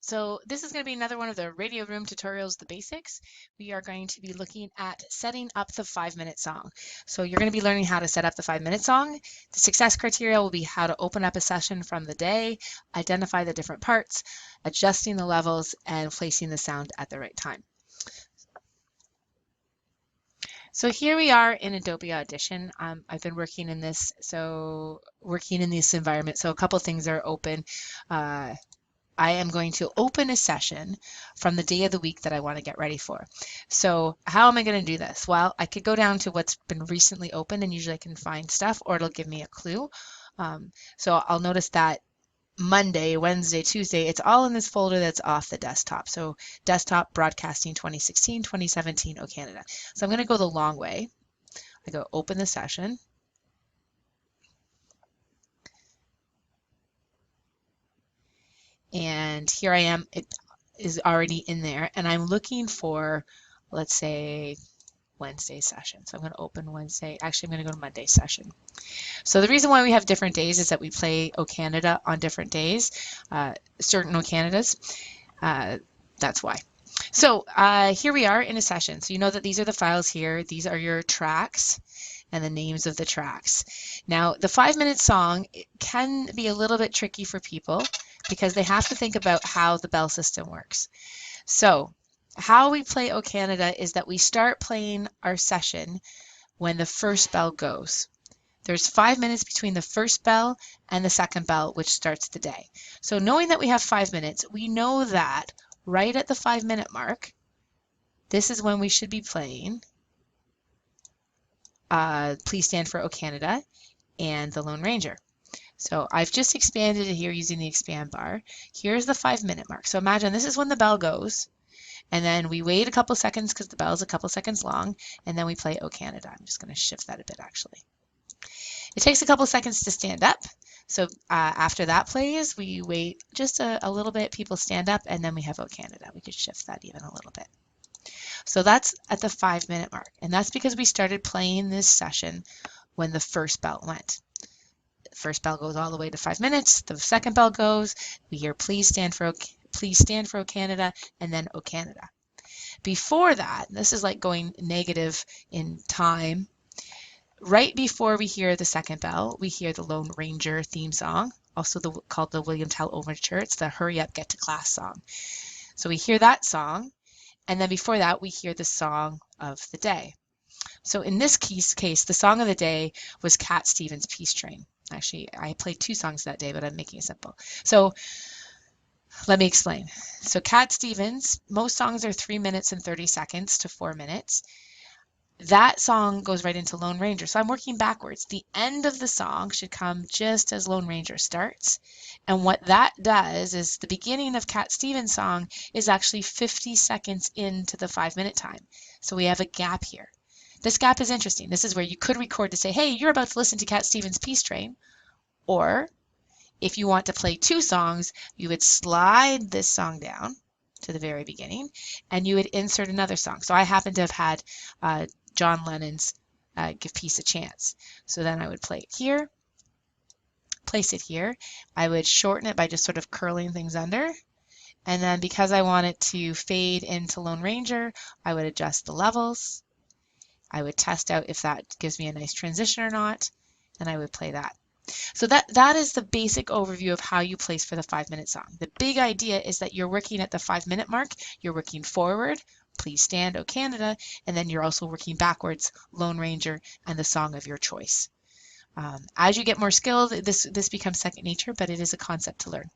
So this is going to be another one of the Radio Room tutorials, the basics. We are going to be looking at setting up the 5-minute song. So you're going to be learning how to set up the 5-minute song. The success criteria will be how to open up a session from the day, identify the different parts, adjusting the levels, and placing the sound at the right time. So here we are in Adobe Audition. I've been working in this environment. So a couple things are open. I am going to open a session from the day of the week that I want to get ready for. So how am I going to do this? Well, I could go down to what's been recently opened, and usually I can find stuff, or it'll give me a clue. So I'll notice that Monday, Wednesday, Tuesday, it's all in this folder that's off the desktop. So desktop broadcasting 2016, 2017, O Canada. So I'm going to go the long way. I go open the session. And here I am, it is already in there, and I'm looking for, let's say, Wednesday session. So I'm going to open Wednesday. Actually, I'm going to go to Monday session. So the reason why we have different days is that we play O Canada on different days, certain O Canadas. That's why. So here we are in a session. So you know that these are the files here. These are your tracks and the names of the tracks. Now, the 5-minute song can be a little bit tricky for people because they have to think about how the bell system works. So how we play O Canada is that we start playing our session when the first bell goes. There's 5 minutes between the first bell and the second bell, which starts the day. So knowing that we have 5 minutes, we know that right at the 5-minute mark, this is when we should be playing Please Stand for O Canada and the Lone Ranger. So I've just expanded it here using the expand bar. Here's the 5-minute mark. So imagine this is when the bell goes, and then we wait a couple seconds because the bell is a couple seconds long, and then we play O Canada. I'm just going to shift that a bit actually. It takes a couple seconds to stand up. So after that plays, we wait just a little bit, people stand up, and then we have O Canada. We could shift that even a little bit. So that's at the 5-minute mark, and that's because we started playing this session when the first bell went. The first bell goes all the way to 5 minutes. The second bell goes. We hear Please Stand for O Canada, and then O Canada. Before that, this is like going negative in time. Right before we hear the second bell, we hear the Lone Ranger theme song, also called the William Tell Overture. It's the Hurry Up, Get to Class song. So we hear that song, and then before that, we hear the song of the day. So in this case, the song of the day was Cat Stevens' Peace Train. Actually, I played 2 songs that day, but I'm making it simple. So let me explain. So Cat Stevens, most songs are 3 minutes and 30 seconds to 4 minutes. That song goes right into Lone Ranger. So I'm working backwards. The end of the song should come just as Lone Ranger starts. And what that does is the beginning of Cat Stevens' song is actually 50 seconds into the 5-minute time. So we have a gap here. This gap is interesting. This is where you could record to say, hey, you're about to listen to Cat Stevens' Peace Train. Or if you want to play 2 songs, you would slide this song down to the very beginning, and you would insert another song. So I happen to have had John Lennon's Give Peace a Chance. So then I would play it here, place it here. I would shorten it by just sort of curling things under. And then because I want it to fade into Lone Ranger, I would adjust the levels. I would test out if that gives me a nice transition or not, and I would play that. So that is the basic overview of how you place for the 5-minute song. The big idea is that you're working at the 5-minute mark, you're working forward, Please Stand, O Canada, and then you're also working backwards, Lone Ranger, and the song of your choice. As you get more skilled, this becomes second nature, but it is a concept to learn.